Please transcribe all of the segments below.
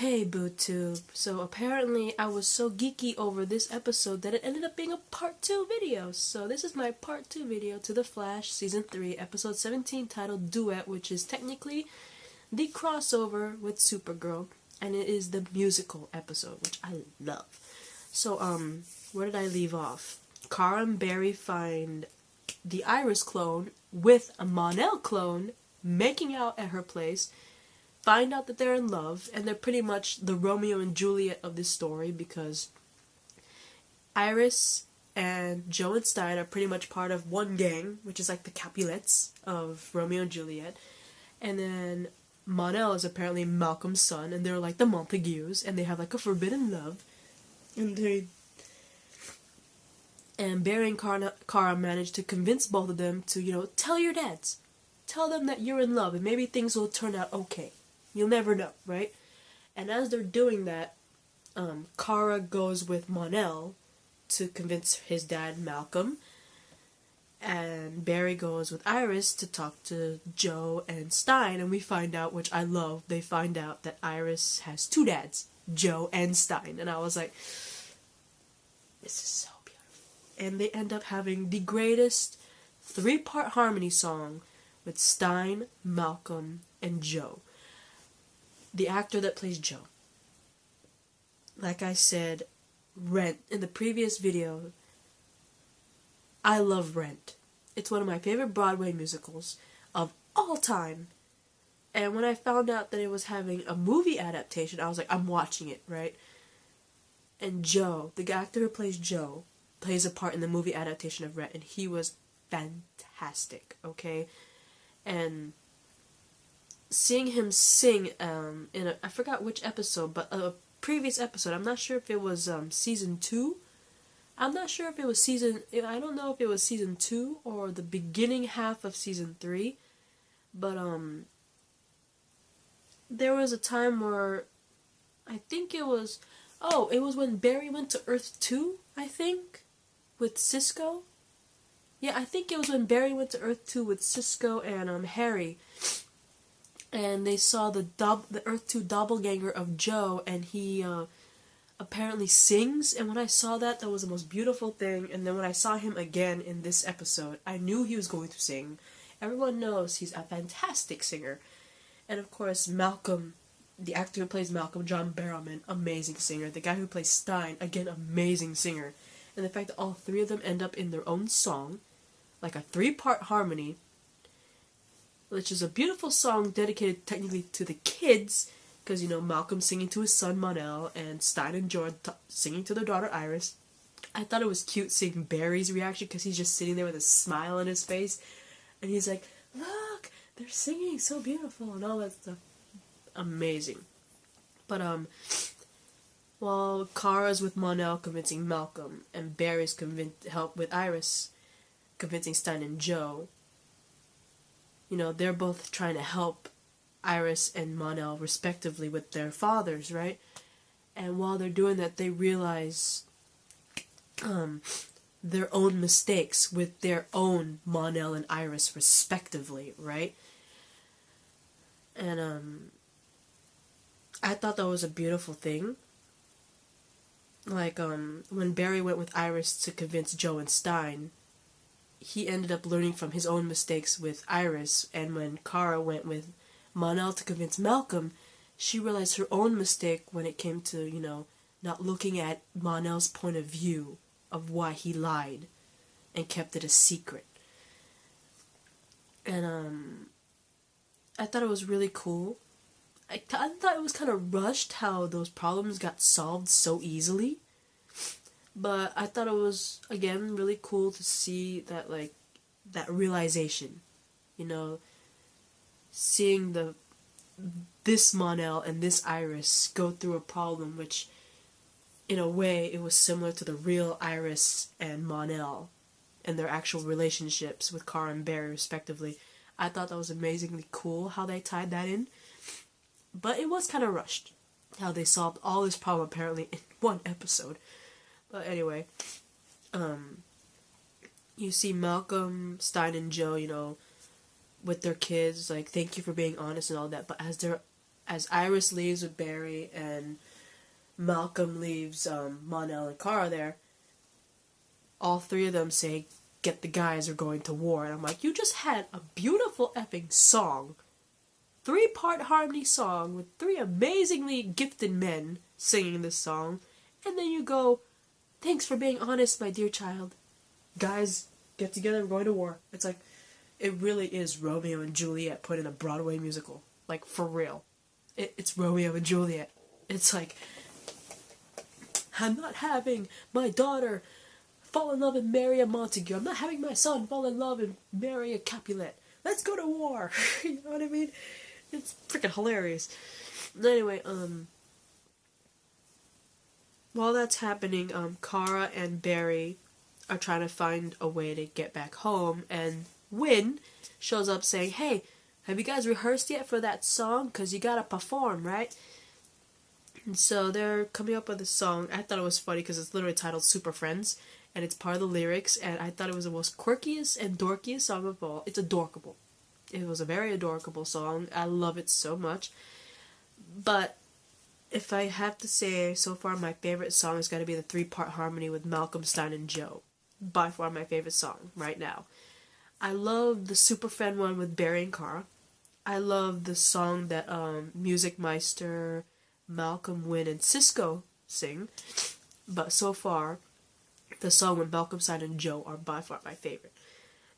Hey BooTube, so apparently I was so geeky over this episode that it ended up being a part 2 video. So this is my part 2 video to The Flash Season 3 Episode 17 titled Duet, which is technically the crossover with Supergirl, and it is the musical episode, which I love. So, where did I leave off? Kara and Barry find the Iris clone with a Mon-El clone making out at her place, find out that they're in love, and they're pretty much the Romeo and Juliet of this story because Iris and Joe and Stein are pretty much part of one gang, which is like the Capulets of Romeo and Juliet, and then Mon-El is apparently Malcolm's son, and they're like the Montagues, and they have like a forbidden love, and Barry and Kara managed to convince both of them to, tell your dads. Tell them that you're in love, and maybe things will turn out okay. You'll never know, right? And as they're doing that, Kara goes with Mon-El to convince his dad, Malcolm, and Barry goes with Iris to talk to Joe and Stein, and we find out, which I love, they find out that Iris has two dads, Joe and Stein, and I was like, this is so beautiful. And they end up having the greatest 3-part harmony song with Stein, Malcolm, and Joe. The actor that plays Joe. Like I said, Rent, in the previous video, I love Rent. It's one of my favorite Broadway musicals of all time. And when I found out that it was having a movie adaptation, I was like, I'm watching it, right? And Joe, the actor who plays Joe, plays a part in the movie adaptation of Rent, and he was fantastic, okay? And seeing him sing in I forgot which episode, but a previous episode, I'm not sure if it was season 2. I'm not sure if it was I don't know if it was season 2 or the beginning half of season 3, but there was a time where I think it was when Barry went to Earth 2, I think, with Cisco. Yeah, I think it was when Barry went to Earth 2 with Cisco and Harry. And they saw the Earth 2 doppelganger of Joe, and he apparently sings. And when I saw that, that was the most beautiful thing. And then when I saw him again in this episode, I knew he was going to sing. Everyone knows he's a fantastic singer. And of course, Malcolm, the actor who plays Malcolm, John Barrowman, amazing singer. The guy who plays Stein, again, amazing singer. And the fact that all three of them end up in their own song, like a 3-part harmony, which is a beautiful song dedicated technically to the kids, because, Malcolm singing to his son Mon-El, and Stein and George singing to their daughter Iris. I thought it was cute seeing Barry's reaction, because he's just sitting there with a smile on his face, and he's like, look, they're singing so beautiful, and all that stuff. Amazing. But, while Kara's with Mon-El convincing Malcolm, and Barry's help with Iris convincing Stein and Joe, they're both trying to help Iris and Mon-El respectively with their fathers, right? And while they're doing that, they realize their own mistakes with their own Mon-El and Iris respectively, right? And I thought that was a beautiful thing. Like, when Barry went with Iris to convince Joe and Stein, he ended up learning from his own mistakes with Iris, and when Kara went with Mon-El to convince Malcolm, she realized her own mistake when it came to, not looking at Mon-El's point of view of why he lied and kept it a secret. And, I thought it was really cool. I thought it was kind of rushed how those problems got solved so easily. But I thought it was, again, really cool to see that, that realization. Seeing this Mon-El and this Iris go through a problem which, in a way, it was similar to the real Iris and Mon-El and their actual relationships with Kara and Barry, respectively. I thought that was amazingly cool how they tied that in. But it was kind of rushed, how they solved all this problem, apparently, in one episode. But anyway, you see Malcolm, Stein, and Joe, with their kids, like, thank you for being honest and all that, but as Iris leaves with Barry and Malcolm leaves Mon-El and Kara there, all three of them say, "Get the guys, we're going to war." And I'm like, you just had a beautiful effing song. 3-part harmony song with 3 amazingly gifted men singing this song. And then you go, "Thanks for being honest, my dear child. Guys, get together, we're going to war." It's like, it really is Romeo and Juliet put in a Broadway musical. Like, for real. It's Romeo and Juliet. It's like, I'm not having my daughter fall in love and marry a Montague. I'm not having my son fall in love and marry a Capulet. Let's go to war. You know what I mean? It's freaking hilarious. Anyway, while that's happening, Kara and Barry are trying to find a way to get back home, and Win shows up saying, "Hey, have you guys rehearsed yet for that song? Because you gotta perform, right?" And so they're coming up with a song. I thought it was funny because it's literally titled Super Friends, and it's part of the lyrics, and I thought it was the most quirkiest and dorkiest song of all. It's adorable. It was a very adorable song. I love it so much. But if I have to say, so far my favorite song has got to be the 3-part harmony with Malcolm, Stein, and Joe. By far my favorite song right now. I love the Super Friend one with Barry and Kara. I love the song that Music Meister, Malcolm, Win, and Cisco sing. But so far, the song with Malcolm, Stein, and Joe are by far my favorite.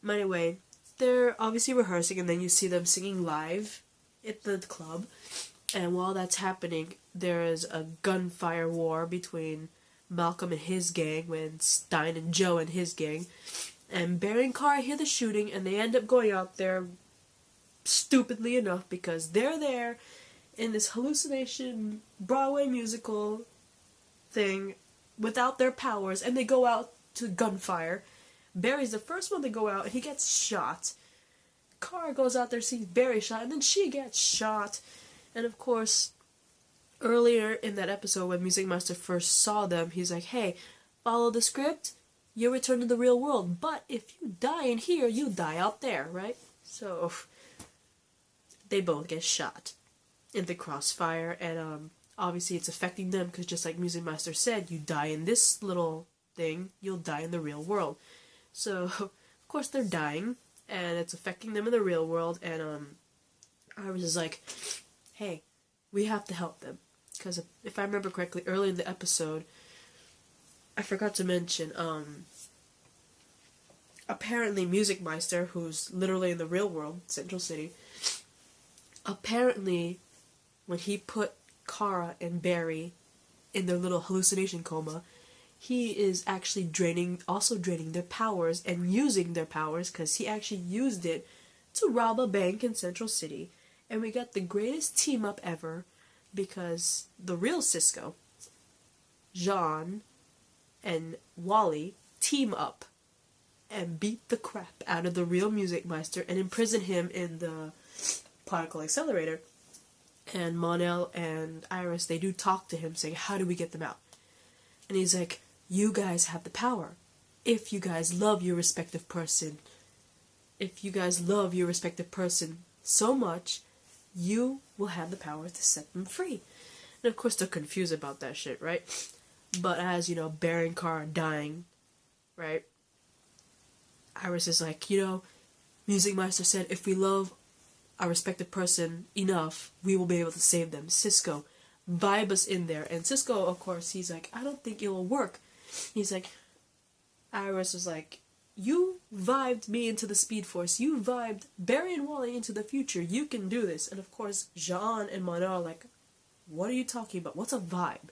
But anyway, they're obviously rehearsing, and then you see them singing live at the club. And while that's happening, there is a gunfire war between Malcolm and his gang, with Stein and Joe and his gang. And Barry and Kara hear the shooting, and they end up going out there, stupidly enough, because they're there in this hallucination Broadway musical thing without their powers, and they go out to gunfire. Barry's the first one to go out, and he gets shot. Kara goes out there, sees Barry shot, and then she gets shot. And of course, earlier in that episode when Music Master first saw them, he's like, "Hey, follow the script, you'll return to the real world. But if you die in here, you die out there," right? So, they both get shot in the crossfire, and obviously it's affecting them, because just like Music Master said, you die in this little thing, you'll die in the real world. So, of course they're dying, and it's affecting them in the real world, and Iris is like, "Hey, we have to help them." Because if I remember correctly, early in the episode, I forgot to mention, apparently Music Meister, who's literally in the real world, Central City, apparently when he put Kara and Barry in their little hallucination coma, he is actually also draining their powers and using their powers, because he actually used it to rob a bank in Central City. And we got the greatest team up ever, because the real Cisco, Jean, and Wally team up and beat the crap out of the real Music Meister and imprison him in the particle accelerator. And Mon-El and Iris, they do talk to him, saying, "How do we get them out?" And he's like, "You guys have the power. If you guys love your respective person, so much, you will have the power to set them free." And of course they're confused about that shit, right? But as, Barry and Kara are dying, right? Iris is like, Music Meister said if we love our respective person enough, we will be able to save them. Cisco, vibe us in there. And Cisco, of course, he's like, "I don't think it will work." He's like, Iris was like, "You vibed me into the Speed Force. You vibed Barry and Wally into the future. You can do this." And of course, Jean and Mon-El are like, "What are you talking about? What's a vibe?"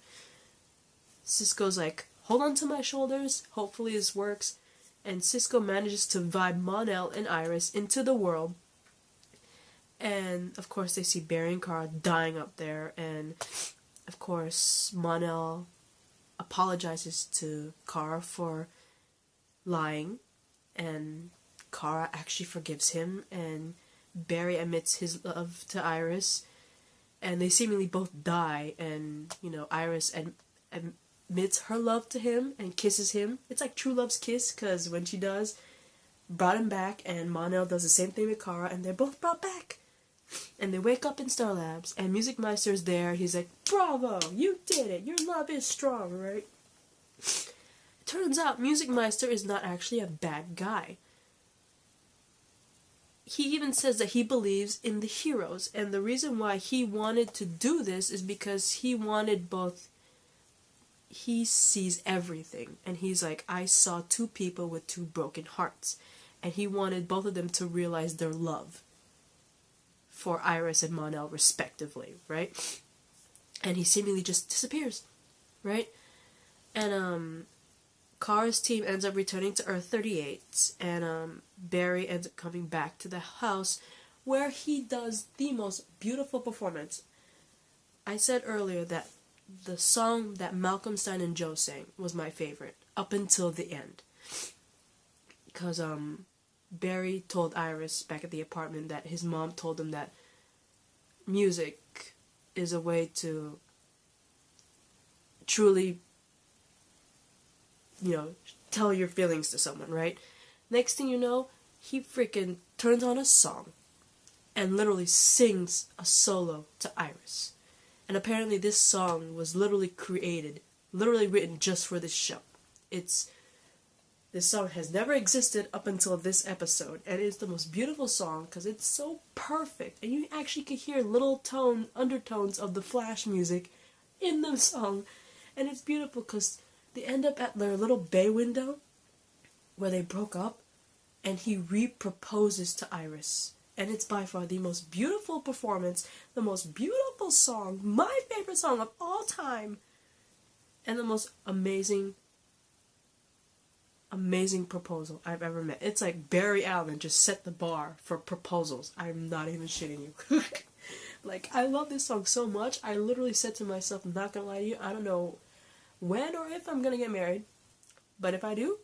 Cisco's like, "Hold on to my shoulders. Hopefully this works." And Cisco manages to vibe Mon-El and Iris into the world. And of course, they see Barry and Kara dying up there. And of course, Mon-El apologizes to Kara for lying. And Kara actually forgives him, and Barry admits his love to Iris, and they seemingly both die, and, Iris admits her love to him and kisses him. It's like true love's kiss, because when she does, brought him back, and Mon-El does the same thing with Kara, and they're both brought back And they wake up in Star Labs, and Music Meister's there. He's like, "Bravo, you did it. Your love is strong, right?" Turns out Music Meister is not actually a bad guy. He even says that he believes in the heroes, and the reason why he wanted to do this is because he wanted both. He sees everything, and he's like, I saw two people with two broken hearts, and he wanted both of them to realize their love for Iris and Monel respectively, right? And he seemingly just disappears, right? And Kara's team ends up returning to Earth 38, and Barry ends up coming back to the house, where he does the most beautiful performance. I said earlier that the song that Malcolm Stein and Joe sang was my favorite, up until the end. Because Barry told Iris back at the apartment that his mom told him that music is a way to truly, tell your feelings to someone, right? Next thing you know, he freaking turns on a song and literally sings a solo to Iris. And apparently this song was literally written just for this show. This song has never existed up until this episode, and it's the most beautiful song because it's so perfect, and you actually could hear little undertones of the Flash music in the song, and it's beautiful because they end up at their little bay window where they broke up, and he re-proposes to Iris. And it's by far the most beautiful performance, the most beautiful song, my favorite song of all time, and the most amazing proposal I've ever met. It's like Barry Allen just set the bar for proposals. I'm not even shitting you. Like, I love this song so much, I literally said to myself, I'm not gonna lie to you, I don't know when or if I'm gonna get married, but if I do,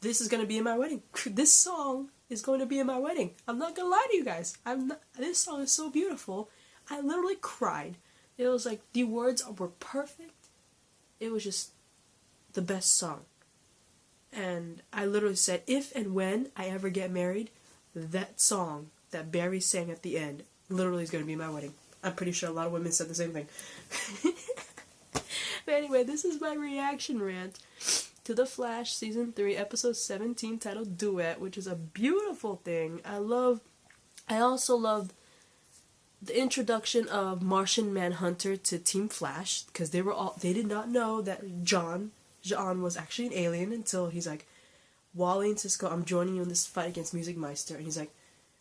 this is gonna be in my wedding. This song is going to be in my wedding. I'm not gonna lie to you guys. This song is so beautiful. I literally cried. It was like the words were perfect. It was just the best song. And I literally said, if and when I ever get married, that song that Barry sang at the end literally is going to be my wedding. I'm pretty sure a lot of women said the same thing. But anyway, this is my reaction rant to The Flash Season 3, Episode 17, titled Duet, which is a beautiful thing. I also loved the introduction of Martian Manhunter to Team Flash, because they did not know that John was actually an alien until he's like, Wally and Cisco, I'm joining you in this fight against Music Meister. And he's like,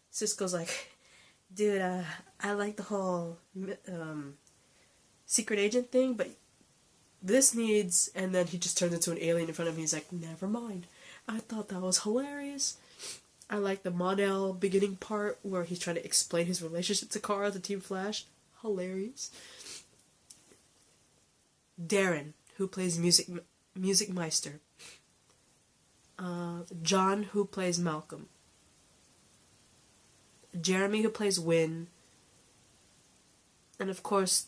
Cisco's like, dude, I like the whole secret agent thing, but this needs, and then he just turns into an alien in front of me. He's like, never mind. I thought that was hilarious. I like the Monel beginning part where he's trying to explain his relationship to Kara, to Team Flash. Hilarious. Darren, who plays Music Meister. John, who plays Malcolm. Jeremy, who plays Win. And of course,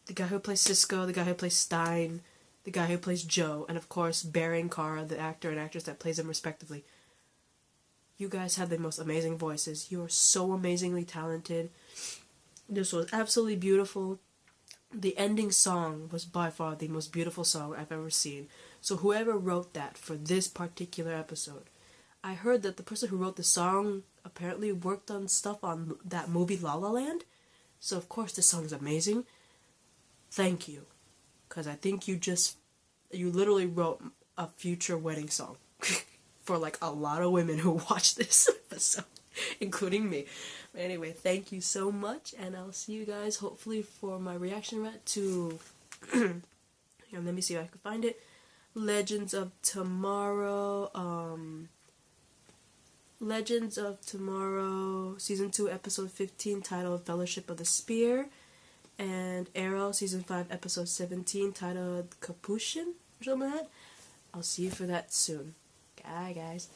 the guy who plays Cisco, the guy who plays Stein, the guy who plays Joe, and of course Barry and Kara, the actor and actress that plays them respectively. You guys have the most amazing voices. You are so amazingly talented. This was absolutely beautiful. The ending song was by far the most beautiful song I've ever seen. So whoever wrote that for this particular episode, I heard that the person who wrote the song apparently worked on stuff on that movie La La Land. So of course this song is amazing. Thank you. Because I think you literally wrote a future wedding song for like a lot of women who watch this episode, including me. But anyway, thank you so much, and I'll see you guys hopefully for my reaction rant to, let me see if I can find it, Legends of Tomorrow, Season 2, Episode 15, titled Fellowship of the Spear, and Arrow, Season 5, Episode 17, titled Capuchin, or something like that. I'll see you for that soon. Bye, guys.